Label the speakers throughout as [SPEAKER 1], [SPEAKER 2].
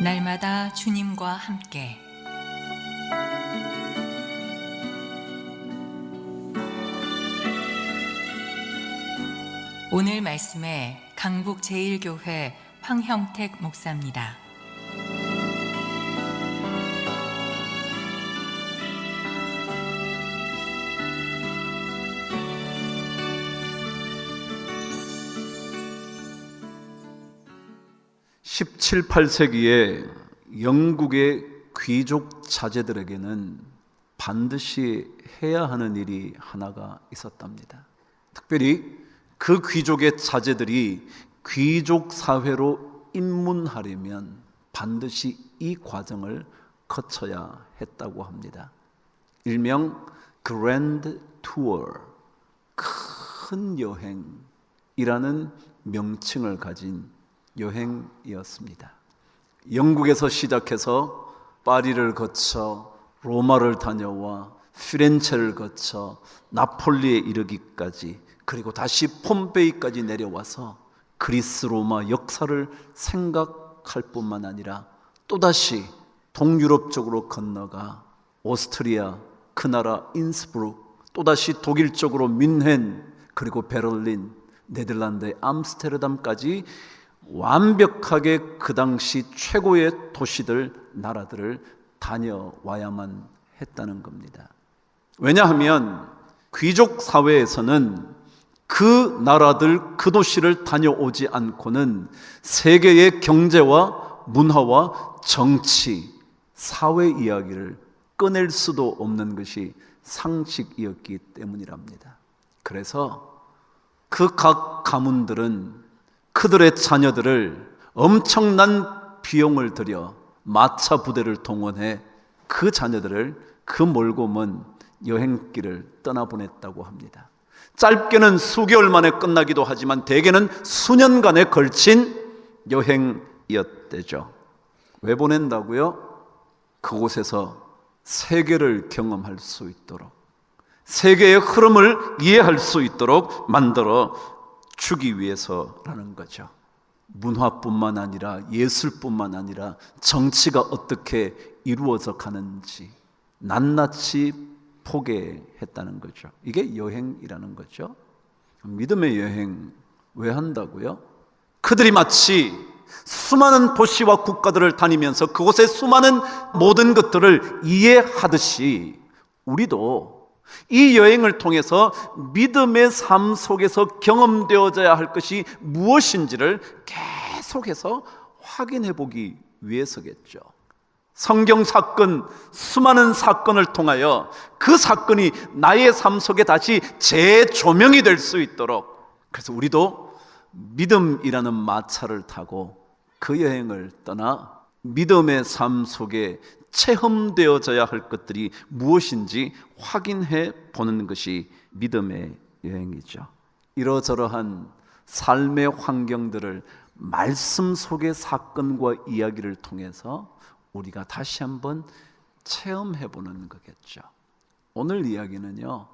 [SPEAKER 1] 날마다 주님과 함께 오늘 말씀에 강북-제1교회 황형택 목사입니다.
[SPEAKER 2] (17, 18세기에) 영국의 귀족 자제들에게는 반드시 해야 하는 일이 하나가 있었답니다. 특별히 그 귀족의 자제들이 귀족 사회로 입문하려면 반드시 이 과정을 거쳐야 했다고 합니다. 일명 그랜드 투어, 큰 여행이라는 명칭을 가진 여행이었습니다. 영국에서 시작해서 파리를 거쳐 로마를 다녀와 피렌체를 거쳐 나폴리에 이르기까지, 그리고 다시 폼페이까지 내려와서 그리스 로마 역사를 생각할 뿐만 아니라 또다시 동유럽 쪽으로 건너가 오스트리아, 그 나라 인스브룩, 또다시 독일 쪽으로 뮌헨, 그리고 베를린, 네덜란드의 암스테르담까지 완벽하게 그 당시 최고의 도시들, 나라들을 다녀와야만 했다는 겁니다. 왜냐하면 귀족 사회에서는 그 나라들, 그 도시를 다녀오지 않고는 세계의 경제와 문화와 정치, 사회 이야기를 꺼낼 수도 없는 것이 상식이었기 때문이랍니다. 그래서 그 각 가문들은 그들의 자녀들을 엄청난 비용을 들여 마차 부대를 동원해 그 자녀들을 그 멀고 먼 여행길을 떠나보냈다고 합니다. 짧게는 수개월 만에 끝나기도 하지만 대개는 수년간에 걸친 여행이었대죠. 왜 보낸다고요? 그곳에서 세계를 경험할 수 있도록, 세계의 흐름을 이해할 수 있도록 만들어 주기 위해서라는 거죠. 문화뿐만 아니라 예술뿐만 아니라 정치가 어떻게 이루어져 가는지 낱낱이 포개했다는 거죠. 이게 여행이라는 거죠. 믿음의 여행 왜 한다고요? 그들이 마치 수많은 도시와 국가들을 다니면서 그곳의 수많은 모든 것들을 이해하듯이 우리도 이 여행을 통해서 믿음의 삶 속에서 경험되어져야 할 것이 무엇인지를 계속해서 확인해 보기 위해서겠죠. 성경 사건, 수많은 사건을 통하여 그 사건이 나의 삶 속에 다시 재조명이 될 수 있도록, 그래서 우리도 믿음이라는 마차를 타고 그 여행을 떠나 믿음의 삶 속에 체험되어져야 할 것들이 무엇인지 확인해 보는 것이 믿음의 여행이죠. 이러저러한 삶의 환경들을 말씀 속의 사건과 이야기를 통해서 우리가 다시 한번 체험해 보는 거겠죠. 오늘 이야기는요,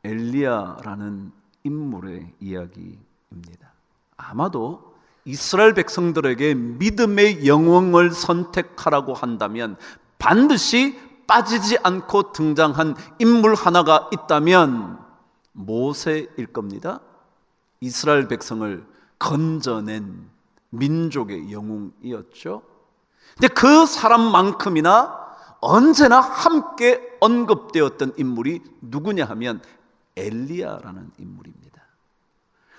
[SPEAKER 2] 엘리야라는 인물의 이야기입니다. 아마도 이스라엘 백성들에게 믿음의 영웅을 선택하라고 한다면 반드시 빠지지 않고 등장한 인물 하나가 있다면 모세일 겁니다. 이스라엘 백성을 건져낸 민족의 영웅이었죠. 근데 그 사람만큼이나 언제나 함께 언급되었던 인물이 누구냐 하면 엘리야라는 인물입니다.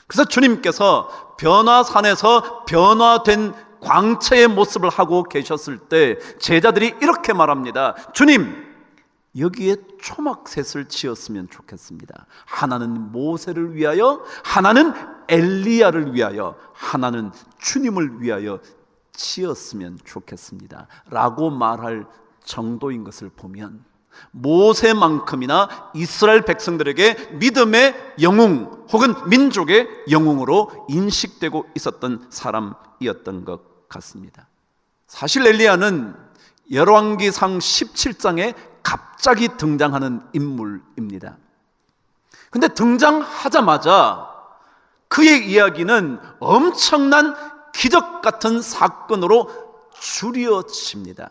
[SPEAKER 2] 그래서 주님께서 변화산에서 변화된 광채의 모습을 하고 계셨을 때 제자들이 이렇게 말합니다. 주님, 여기에 초막셋을 지었으면 좋겠습니다. 하나는 모세를 위하여, 하나는 엘리야를 위하여, 하나는 주님을 위하여 지었으면 좋겠습니다 라고 말할 정도인 것을 보면 모세만큼이나 이스라엘 백성들에게 믿음의 영웅 혹은 민족의 영웅으로 인식되고 있었던 사람이었던 것 같습니다. 사실 엘리야는 열왕기상 17장에 갑자기 등장하는 인물입니다. 근데 등장하자마자 그의 이야기는 엄청난 기적 같은 사건으로 줄여집니다.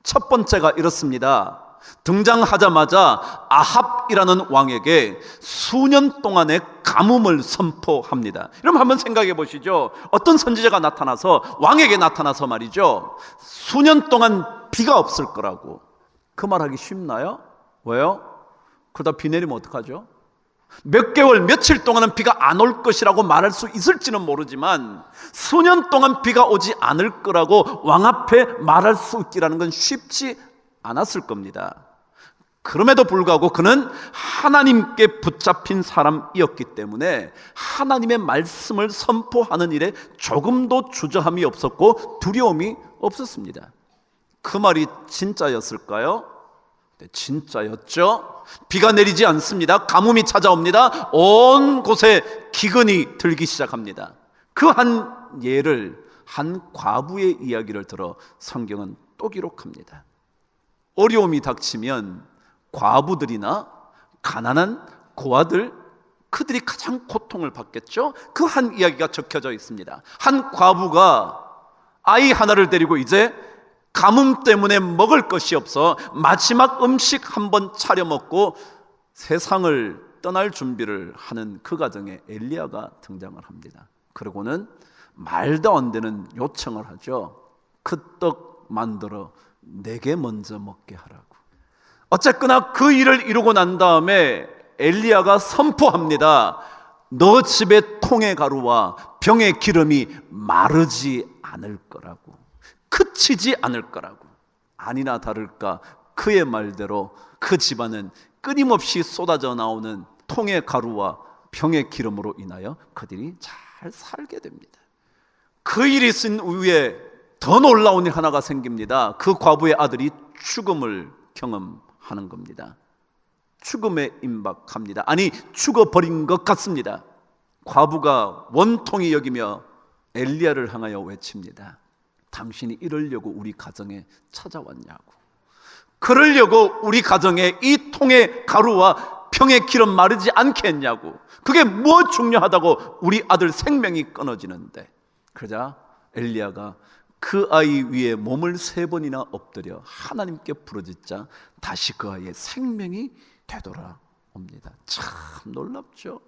[SPEAKER 2] 첫 번째가 이렇습니다. 등장하자마자 아합이라는 왕에게 수년 동안의 가뭄을 선포합니다. 여러분 한번 생각해 보시죠. 어떤 선지자가 나타나서 왕에게 나타나서 말이죠, 수년 동안 비가 없을 거라고. 그 말하기 쉽나요? 왜요? 그러다 비 내리면 어떡하죠? 몇 개월, 며칠 동안은 비가 안 올 것이라고 말할 수 있을지는 모르지만 수년 동안 비가 오지 않을 거라고 왕 앞에 말할 수 있기라는 건 쉽지 않았을 겁니다. 그럼에도 불구하고 그는 하나님께 붙잡힌 사람이었기 때문에 하나님의 말씀을 선포하는 일에 조금도 주저함이 없었고 두려움이 없었습니다. 그 말이 진짜였을까요? 네, 진짜였죠. 비가 내리지 않습니다. 가뭄이 찾아옵니다. 온 곳에 기근이 들기 시작합니다. 그 한 예를, 한 과부의 이야기를 들어 성경은 또 기록합니다. 어려움이 닥치면 과부들이나 가난한 고아들, 그들이 가장 고통을 받겠죠. 그 한 이야기가 적혀져 있습니다. 한 과부가 아이 하나를 데리고 이제 가뭄 때문에 먹을 것이 없어 마지막 음식 한번 차려 먹고 세상을 떠날 준비를 하는 그 가정에 엘리야가 등장을 합니다. 그리고는 말도 안 되는 요청을 하죠. 그 떡 만들어 내게 먼저 먹게 하라고. 어쨌거나 그 일을 이루고 난 다음에 엘리야가 선포합니다. 너 집의 통의 가루와 병의 기름이 마르지 않을 거라고, 그치지 않을 거라고. 아니나 다를까 그의 말대로 그 집안은 끊임없이 쏟아져 나오는 통의 가루와 병의 기름으로 인하여 그들이 잘 살게 됩니다. 그 일이 있은 이후에 더 놀라운 일 하나가 생깁니다. 그 과부의 아들이 죽음을 경험하는 겁니다. 죽음에 임박합니다. 아니, 죽어버린 것 같습니다. 과부가 원통이 여기며 엘리야를 향하여 외칩니다. 당신이 이러려고 우리 가정에 찾아왔냐고. 그러려고 우리 가정에 이 통의 가루와 병의 기름 마르지 않게 했냐고. 그게 뭐 중요하다고 우리 아들 생명이 끊어지는데. 그러자 엘리야가 그 아이 위에 몸을 3번이나 엎드려 하나님께 부르짖자 다시 그 아이의 생명이 되돌아옵니다. 참 놀랍죠.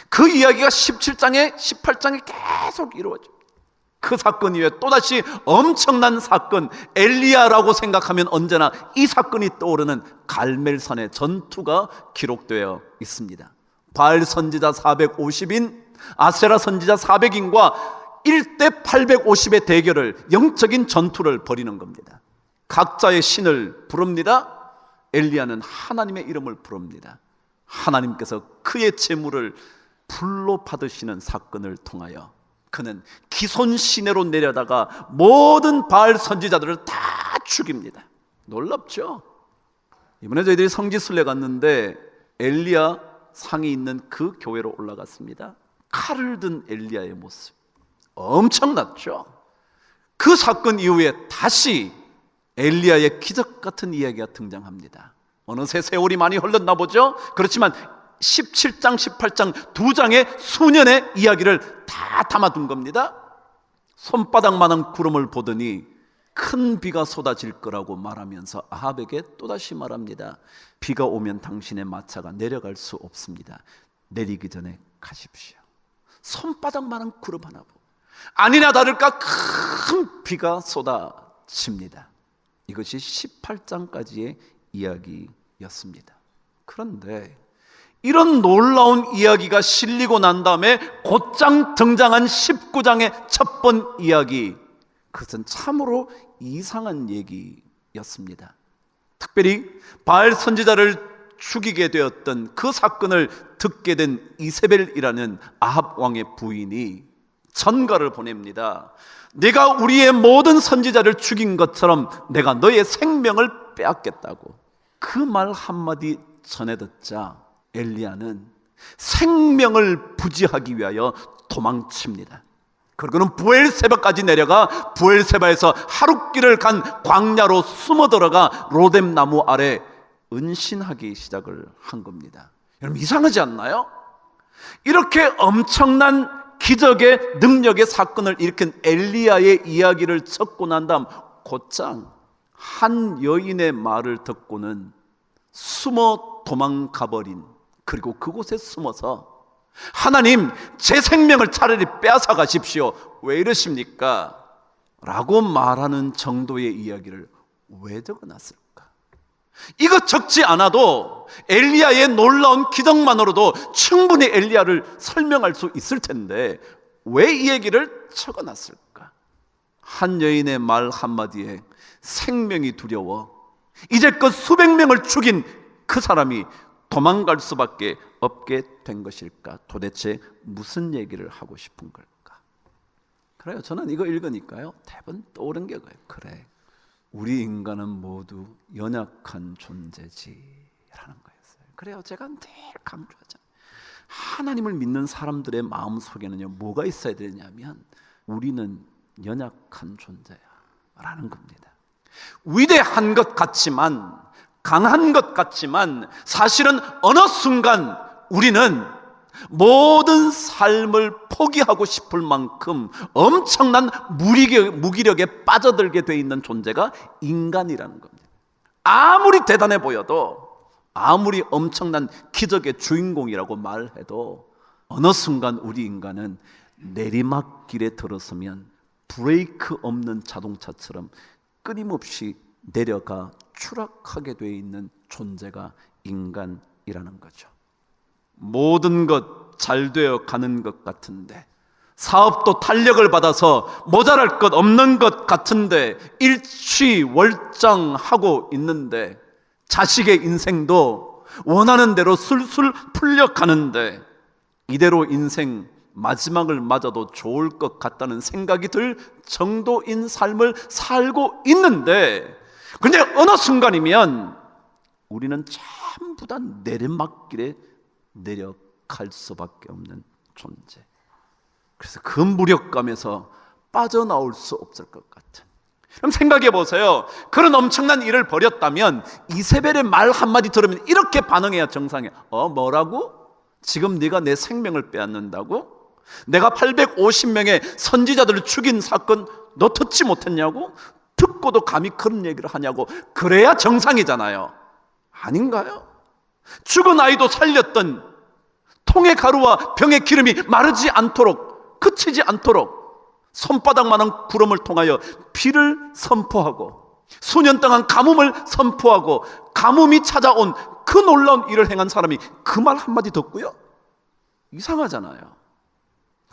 [SPEAKER 2] 그 이야기가 17장에 18장에 계속 이루어집니다. 그 사건 이후에 또다시 엄청난 사건, 엘리야라고 생각하면 언제나 이 사건이 떠오르는 갈멜산의 전투가 기록되어 있습니다. 바알 선지자 450인, 아세라 선지자 400인과 1대 850의 대결을, 영적인 전투를 벌이는 겁니다. 각자의 신을 부릅니다. 엘리야는 하나님의 이름을 부릅니다. 하나님께서 그의 재물을 불로 받으시는 사건을 통하여 그는 기손 시내로 내려다가 모든 바알 선지자들을 다 죽입니다. 놀랍죠? 이번에 저희들이 성지순례 갔는데 엘리야 상이 있는 그 교회로 올라갔습니다. 칼을 든 엘리야의 모습 엄청났죠? 그 사건 이후에 다시 엘리야의 기적 같은 이야기가 등장합니다. 어느새 세월이 많이 흘렀나 보죠? 그렇지만 17장, 18장 두 장의 수년의 이야기를 다 담아둔 겁니다. 손바닥만한 구름을 보더니 큰 비가 쏟아질 거라고 말하면서 아합에게 또다시 말합니다. 비가 오면 당신의 마차가 내려갈 수 없습니다. 내리기 전에 가십시오. 손바닥만한 구름 하나 보고 아니나 다를까 큰 비가 쏟아집니다. 이것이 18장까지의 이야기였습니다. 그런데 이런 놀라운 이야기가 실리고 난 다음에 곧장 등장한 19장의 첫 번 이야기, 그것은 참으로 이상한 얘기였습니다. 특별히 바알 선지자를 죽이게 되었던 그 사건을 듣게 된 이세벨이라는 아합 왕의 부인이 전가를 보냅니다. 내가 우리의 모든 선지자를 죽인 것처럼 내가 너의 생명을 빼앗겠다고. 그 말 한마디 전해 듣자 엘리야는 생명을 부지하기 위하여 도망칩니다. 그리고는 부엘세바까지 내려가 부엘세바에서 하룻길을 간 광야로 숨어 들어가 로뎀 나무 아래 은신하기 시작을 한 겁니다. 여러분 이상하지 않나요? 이렇게 엄청난 기적의 능력의 사건을 일으킨 엘리야의 이야기를 적고 난 다음 곧장 한 여인의 말을 듣고는 숨어 도망가버린, 그리고 그곳에 숨어서 하나님, 제 생명을 차라리 빼앗아 가십시오, 왜 이러십니까? 라고 말하는 정도의 이야기를 왜 적어놨을까? 이거 적지 않아도 엘리야의 놀라운 기적만으로도 충분히 엘리야를 설명할 수 있을 텐데 왜 이 얘기를 적어놨을까? 한 여인의 말 한마디에 생명이 두려워 이제껏 수백 명을 죽인 그 사람이 도망갈 수밖에 없게 된 것일까? 도대체 무슨 얘기를 하고 싶은 걸까? 그래요, 저는 이거 읽으니까요 대부분 떠오른 게 그래요. 그래, 우리 인간은 모두 연약한 존재지라는 거였어요. 그래요, 제가 늘 강조하잖아요. 하나님을 믿는 사람들의 마음속에는요 뭐가 있어야 되냐면 우리는 연약한 존재야 라는 겁니다. 위대한 것 같지만, 강한 것 같지만 사실은 어느 순간 우리는 모든 삶을 포기하고 싶을 만큼 엄청난 무기력에 빠져들게 돼 있는 존재가 인간이라는 겁니다. 아무리 대단해 보여도, 아무리 엄청난 기적의 주인공이라고 말해도 어느 순간 우리 인간은 내리막길에 들어서면 브레이크 없는 자동차처럼 끊임없이 내려가 추락하게 돼 있는 존재가 인간이라는 거죠. 모든 것 잘 되어 가는 것 같은데, 사업도 탄력을 받아서 모자랄 것 없는 것 같은데, 일취월장하고 있는데, 자식의 인생도 원하는 대로 술술 풀려가는데, 이대로 인생 마지막을 맞아도 좋을 것 같다는 생각이 들 정도인 삶을 살고 있는데, 근데 어느 순간이면 우리는 전부 다 내리막길에 내려갈 수밖에 없는 존재. 그래서 그 무력감에서 빠져나올 수 없을 것 같은. 그럼 생각해 보세요. 그런 엄청난 일을 벌였다면 이세벨의 말 한마디 들으면 이렇게 반응해야 정상이야. 뭐라고? 지금 네가 내 생명을 빼앗는다고? 내가 850명의 선지자들을 죽인 사건 너 듣지 못했냐고? 듣고도 감히 그런 얘기를 하냐고? 그래야 정상이잖아요. 아닌가요? 죽은 아이도 살렸던, 통의 가루와 병의 기름이 마르지 않도록, 그치지 않도록 손바닥만한 구름을 통하여 비를 선포하고, 수년 동안 가뭄을 선포하고 가뭄이 찾아온 그 놀라운 일을 행한 사람이 그 말 한마디 듣고요? 이상하잖아요.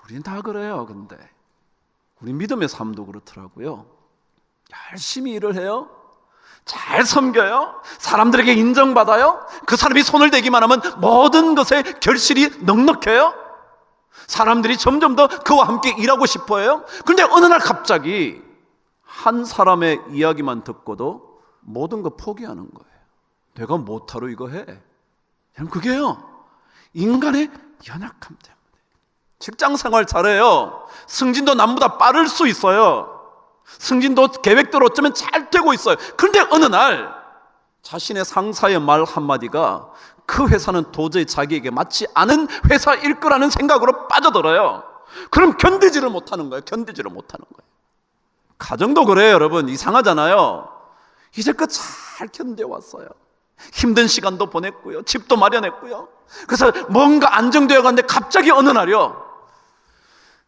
[SPEAKER 2] 우리는 다 그래요. 근데 우리 믿음의 삶도 그렇더라고요. 열심히 일을 해요, 잘 섬겨요, 사람들에게 인정받아요, 그 사람이 손을 대기만 하면 모든 것에 결실이 넉넉해요, 사람들이 점점 더 그와 함께 일하고 싶어해요. 그런데 어느 날 갑자기 한 사람의 이야기만 듣고도 모든 거 포기하는 거예요. 내가 못하러 이거 해. 그냥 그게요, 인간의 연약함 때문에. 직장 생활 잘해요, 승진도 남보다 빠를 수 있어요, 승진도 계획대로 어쩌면 잘 되고 있어요. 그런데 어느 날 자신의 상사의 말 한마디가 그 회사는 도저히 자기에게 맞지 않은 회사일 거라는 생각으로 빠져들어요. 그럼 견디지를 못하는 거예요. 견디지를 못하는 거예요. 가정도 그래요, 여러분. 이상하잖아요. 이제껏 잘 견뎌왔어요. 힘든 시간도 보냈고요, 집도 마련했고요. 그래서 뭔가 안정되어 가는데 갑자기 어느 날이요,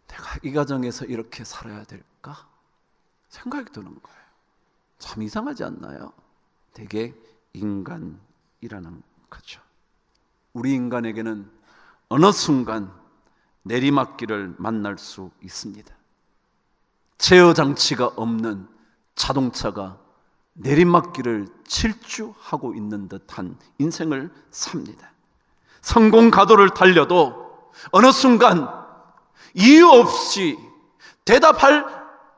[SPEAKER 2] 내가 이 가정에서 이렇게 살아야 될까? 생각이 드는 거예요. 참 이상하지 않나요? 되게 인간이라는 거죠. 우리 인간에게는 어느 순간 내리막길을 만날 수 있습니다. 제어 장치가 없는 자동차가 내리막길을 질주하고 있는 듯한 인생을 삽니다. 성공 가도를 달려도 어느 순간 이유 없이 대답할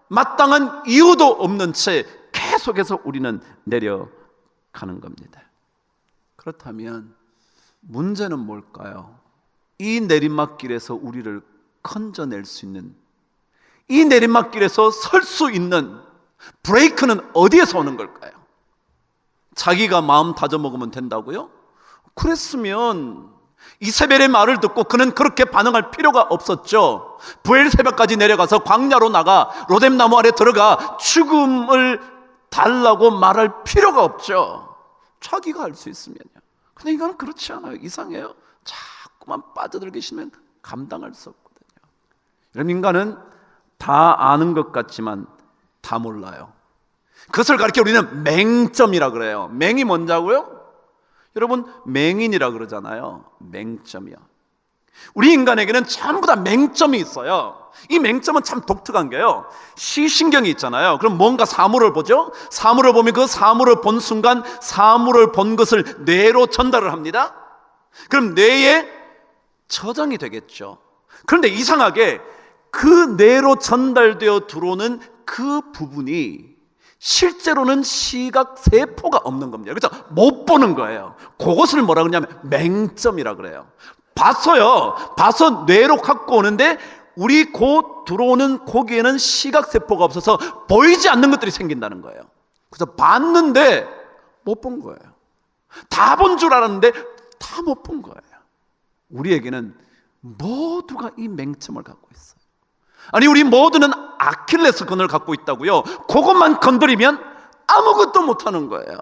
[SPEAKER 2] 마땅한 이유도 없는 채 계속해서 우리는 내려가는 겁니다. 그렇다면 문제는 뭘까요? 이 내리막길에서 우리를 건져낼 수 있는, 이 내리막길에서 설 수 있는 브레이크는 어디에서 오는 걸까요? 자기가 마음 다져먹으면 된다고요? 그랬으면 이세벨의 말을 듣고 그는 그렇게 반응할 필요가 없었죠. 부엘세바까지 내려가서 광야로 나가 로뎀나무 아래 들어가 죽음을 달라고 말할 필요가 없죠. 자기가 할 수 있으면요. 근데 이건 그렇지 않아요. 이상해요. 자꾸만 빠져들기 싫으면 감당할 수 없거든요. 여러분, 인간은 다 아는 것 같지만 다 몰라요. 그것을 가리켜 우리는 맹점이라 그래요. 맹이 뭔자고요? 여러분, 맹인이라 그러잖아요. 맹점이요. 우리 인간에게는 전부 다 맹점이 있어요. 이 맹점은 참 독특한 게요, 시신경이 있잖아요. 그럼 뭔가 사물을 보죠. 사물을 보면 그 사물을 본 순간 사물을 본 것을 뇌로 전달을 합니다. 그럼 뇌에 저장이 되겠죠. 그런데 이상하게 그 뇌로 전달되어 들어오는 그 부분이 실제로는 시각 세포가 없는 겁니다. 그래서 못 보는 거예요. 그것을 뭐라 그러냐면 맹점이라 그래요. 봐서 뇌로 갖고 오는데 우리 곧 들어오는 거기에는 시각 세포가 없어서 보이지 않는 것들이 생긴다는 거예요. 그래서 봤는데 못 본 거예요. 다 본 줄 알았는데 다 못 본 거예요. 우리에게는 모두가 이 맹점을 갖고 있어요. 아니, 우리 모두는 아킬레스건을 갖고 있다고요. 그것만 건드리면 아무것도 못하는 거예요.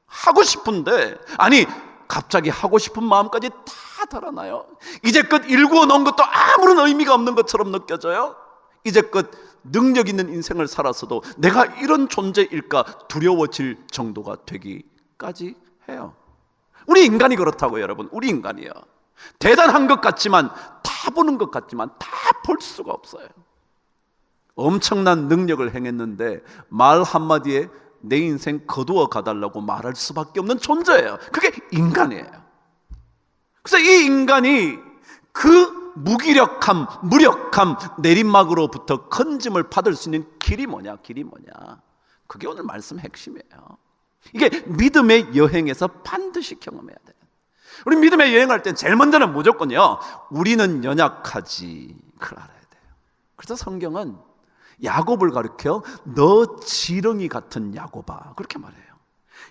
[SPEAKER 2] 하고 싶은데, 아니, 갑자기 하고 싶은 마음까지 다 달아나요. 이제껏 일구어 놓은 것도 아무런 의미가 없는 것처럼 느껴져요. 이제껏 능력 있는 인생을 살았어도 내가 이런 존재일까 두려워질 정도가 되기까지 해요. 우리 인간이 그렇다고요, 여러분. 우리 인간이요. 대단한 것 같지만, 다 보는 것 같지만 다 볼 수가 없어요. 엄청난 능력을 행했는데 말 한마디에 내 인생 거두어 가달라고 말할 수밖에 없는 존재예요. 그게 인간이에요. 그래서 이 인간이 그 무기력함, 무력함, 내리막으로부터 건짐을 받을 수 있는 길이 뭐냐? 그게 오늘 말씀 핵심이에요. 이게 믿음의 여행에서 반드시 경험해야 돼요. 우리 믿음의 여행할 땐 제일 먼저는 무조건요, 우리는 연약하지, 그걸 알아야 돼요. 그래서 성경은 야곱을 가리켜 너 지렁이 같은 야곱아, 그렇게 말해요.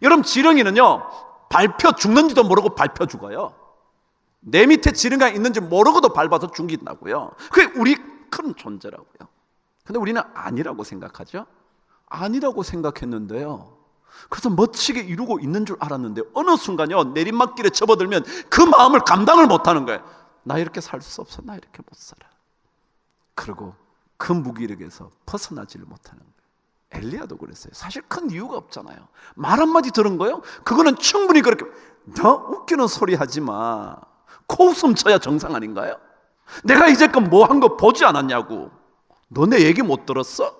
[SPEAKER 2] 여러분, 지렁이는요 밟혀 죽는지도 모르고 밟혀 죽어요. 내 밑에 지렁이가 있는지 모르고도 밟아서 죽인다고요. 그게 우리 큰 존재라고요. 근데 우리는 아니라고 생각하죠. 아니라고 생각했는데요, 그래서 멋지게 이루고 있는 줄 알았는데 어느 순간요 내리막길에 접어들면 그 마음을 감당을 못하는 거예요. 나 이렇게 살 수 없어, 나 이렇게 못 살아. 그리고 그 무기력에서 벗어나지를 못하는 거예요. 엘리야도 그랬어요. 사실 큰 이유가 없잖아요. 말 한마디 들은 거예요. 그거는 충분히 그렇게, 너 웃기는 소리 하지 마, 코웃음 쳐야 정상 아닌가요? 내가 이제껏 뭐 한 거 보지 않았냐고, 너 내 얘기 못 들었어?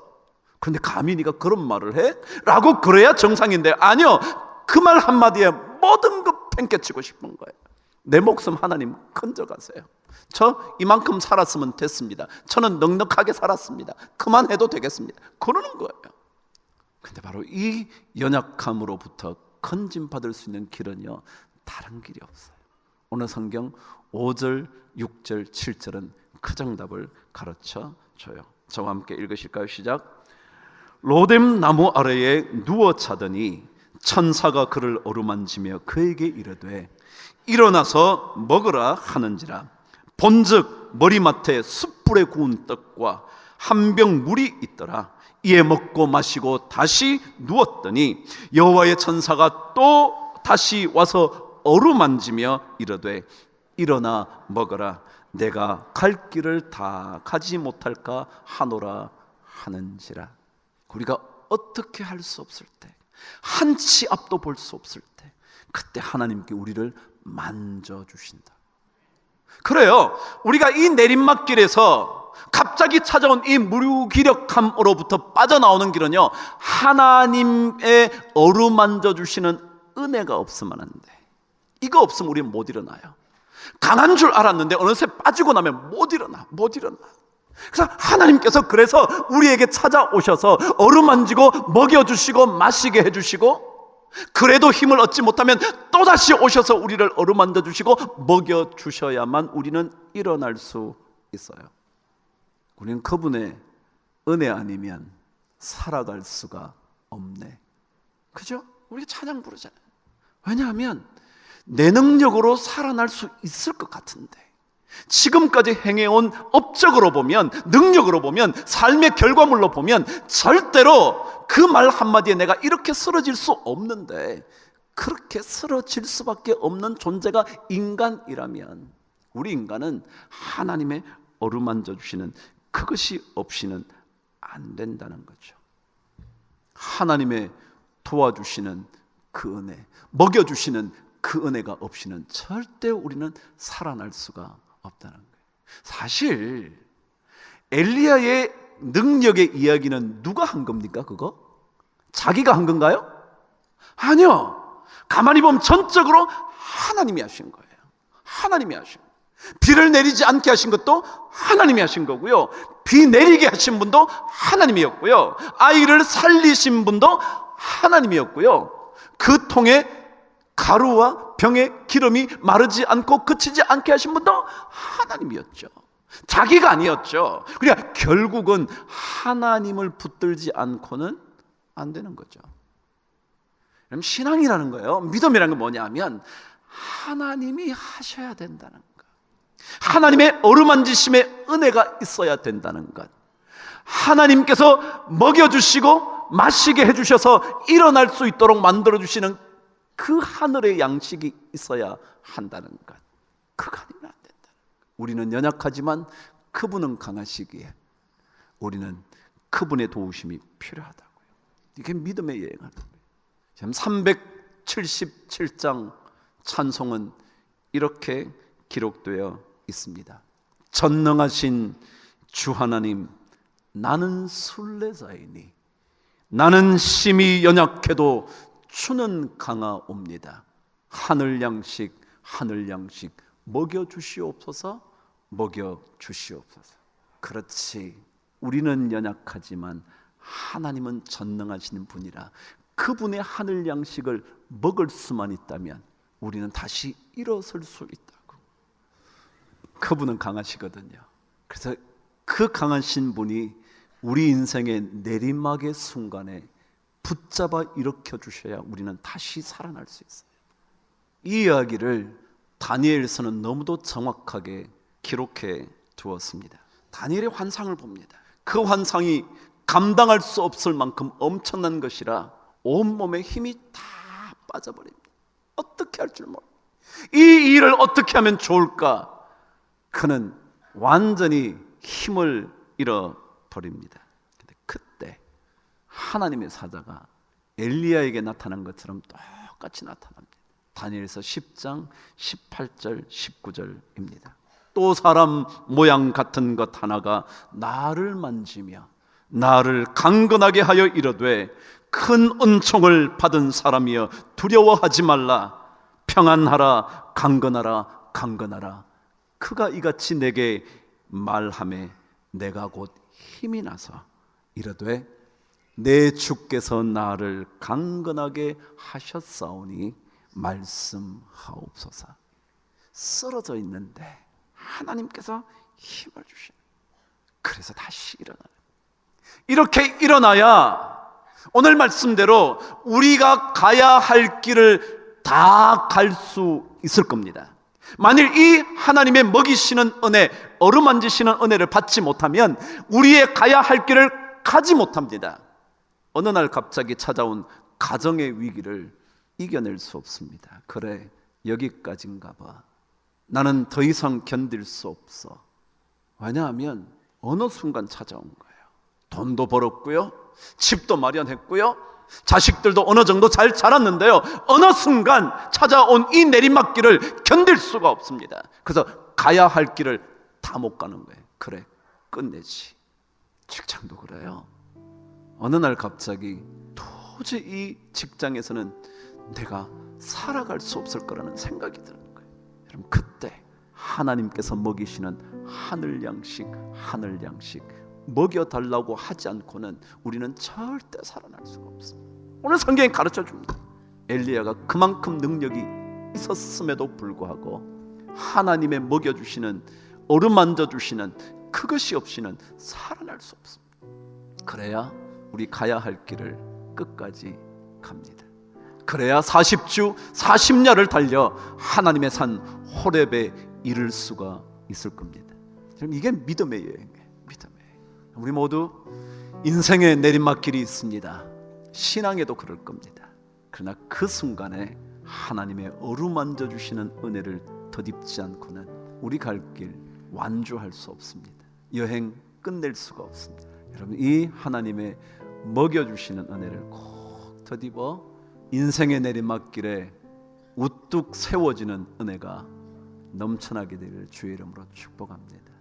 [SPEAKER 2] 그런데 감히 네가 그런 말을 해? 라고 그래야 정상인데, 아니요, 그 말 한마디에 모든 거 팽개치고 싶은 거예요. 내 목숨 하나님 건져가세요. 저 이만큼 살았으면 됐습니다. 저는 넉넉하게 살았습니다. 그만해도 되겠습니다. 그러는 거예요. 근데 바로 이 연약함으로부터 건짐받을 수 있는 길은요 다른 길이 없어요. 오늘 성경 5절, 6절, 7절은 그 정답을 가르쳐 줘요. 저와 함께 읽으실까요? 시작. 로뎀 나무 아래에 누워 자더니 천사가 그를 어루만지며 그에게 이르되 일어나서 먹으라 하는지라. 본즉 머리맡에 숯불에 구운 떡과 한 병 물이 있더라. 이에 먹고 마시고 다시 누웠더니 여호와의 천사가 또 다시 와서 어루만지며 이르되 일어나 먹어라. 내가 갈 길을 다 가지 못할까 하노라 하는지라. 우리가 어떻게 할 수 없을 때, 한 치 앞도 볼 수 없을 때, 그때 하나님께 우리를 만져주신다. 그래요, 우리가 이 내리막길에서 갑자기 찾아온 이 무기력함으로부터 빠져나오는 길은요 하나님의 어루만져주시는 은혜가 없으면 안 돼. 이거 없으면 우리는 못 일어나요. 강한 줄 알았는데 어느새 빠지고 나면 못 일어나. 그래서 하나님께서 그래서 우리에게 찾아오셔서 어루만지고 먹여주시고 마시게 해주시고, 그래도 힘을 얻지 못하면 또다시 오셔서 우리를 어루만져 주시고 먹여주셔야만 우리는 일어날 수 있어요. 우리는 그분의 은혜 아니면 살아갈 수가 없네. 그죠? 우리 찬양 부르잖아요. 왜냐하면 내 능력으로 살아날 수 있을 것 같은데, 지금까지 행해온 업적으로 보면, 능력으로 보면, 삶의 결과물로 보면 절대로 그 말 한마디에 내가 이렇게 쓰러질 수 없는데, 그렇게 쓰러질 수밖에 없는 존재가 인간이라면, 우리 인간은 하나님의 어루만져 주시는 그것이 없이는 안 된다는 거죠. 하나님의 도와주시는 그 은혜, 먹여주시는 그 은혜가 없이는 절대 우리는 살아날 수가 없다는 거예요. 사실 엘리야의 능력의 이야기는 누가 한 겁니까? 그거? 자기가 한 건가요? 아니요. 가만히 보면 전적으로 하나님이 하신 거예요. 하나님이 하신 거예요. 비를 내리지 않게 하신 것도 하나님이 하신 거고요, 비 내리게 하신 분도 하나님이었고요, 아이를 살리신 분도 하나님이었고요, 그 통에 가루와 병에 기름이 마르지 않고 그치지 않게 하신 분도 하나님이었죠. 자기가 아니었죠. 그러니까 결국은 하나님을 붙들지 않고는 안 되는 거죠. 그럼 신앙이라는 거예요, 믿음이라는 건 뭐냐면 하나님이 하셔야 된다는 것, 하나님의 어루만지심의 은혜가 있어야 된다는 것, 하나님께서 먹여주시고 마시게 해주셔서 일어날 수 있도록 만들어주시는 그 하늘의 양식이 있어야 한다는 것, 그가 아니면 안 된다. 우리는 연약하지만 그분은 강하시기에 우리는 그분의 도우심이 필요하다고요. 이게 믿음의 여행하는 거예요. 지금 377장 찬송은 이렇게 기록되어 있습니다. 전능하신 주 하나님, 나는 순례자이니 나는 심히 연약해도 주는 강하옵니다. 하늘 양식 먹여주시옵소서, 먹여주시옵소서. 그렇지, 우리는 연약하지만 하나님은 전능하시는 분이라 그분의 하늘 양식을 먹을 수만 있다면 우리는 다시 일어설 수 있다고. 그분은 강하시거든요. 그래서 그 강하신 분이 우리 인생의 내리막의 순간에 붙잡아 일으켜 주셔야 우리는 다시 살아날 수 있어요. 이 이야기를 다니엘서는 너무도 정확하게 기록해 두었습니다. 다니엘의 환상을 봅니다. 그 환상이 감당할 수 없을 만큼 엄청난 것이라 온몸에 힘이 다 빠져버립니다. 어떻게 할 줄 모르. 이 일을 어떻게 하면 좋을까? 그는 완전히 힘을 잃어버립니다. 근데 그때 하나님의 사자가 엘리야에게 나타난 것처럼 똑같이 나타납니다. 다니엘서 10장 18절 19절입니다. 또 사람 모양 같은 것 하나가 나를 만지며 나를 강건하게 하여 이르되 큰 은총을 받은 사람이여 두려워하지 말라, 평안하라, 강건하라, 강건하라. 그가 이같이 내게 말하매 내가 곧 힘이 나서 이르되 내 주께서 나를 강건하게 하셨사오니 말씀하옵소서. 쓰러져 있는데 하나님께서 힘을 주시는, 그래서 다시 일어나는. 이렇게 일어나야 오늘 말씀대로 우리가 가야 할 길을 다 갈 수 있을 겁니다. 만일 이 하나님의 먹이시는 은혜, 어루만지시는 은혜를 받지 못하면 우리의 가야 할 길을 가지 못합니다. 어느 날 갑자기 찾아온 가정의 위기를 이겨낼 수 없습니다. 그래, 여기까지인가 봐. 나는 더 이상 견딜 수 없어. 왜냐하면 어느 순간 찾아온 거예요. 돈도 벌었고요, 집도 마련했고요, 자식들도 어느 정도 잘 자랐는데요, 어느 순간 찾아온 이 내리막길을 견딜 수가 없습니다. 그래서 가야 할 길을 다 못 가는 거예요. 그래, 끝내지. 직장도 그래요. 어느 날 갑자기 도저히 이 직장에서는 내가 살아갈 수 없을 거라는 생각이 드는 거예요. 여러분, 그때 하나님께서 먹이시는 하늘 양식 먹여달라고 하지 않고는 우리는 절대 살아날 수가 없습니다. 오늘 성경이 가르쳐 줍니다. 엘리야가 그만큼 능력이 있었음에도 불구하고 하나님의 먹여주시는, 어루만져주시는 그것이 없이는 살아날 수 없습니다. 그래야 우리 가야 할 길을 끝까지 갑니다. 그래야 40주 40야를 달려 하나님의 산 호렙에 이를 수가 있을 겁니다. 이게 믿음의 여행이에요. 믿음의 여행. 우리 모두 인생의 내리막길이 있습니다. 신앙에도 그럴 겁니다. 그러나 그 순간에 하나님의 어루만져 주시는 은혜를 덧입지 않고는 우리 갈 길 완주할 수 없습니다. 여행 끝낼 수가 없습니다. 여러분, 이 하나님의 먹여주시는 은혜를 꼭 덧입어 인생의 내리막길에 우뚝 세워지는 은혜가 넘쳐나게 되기를 주의 이름으로 축복합니다.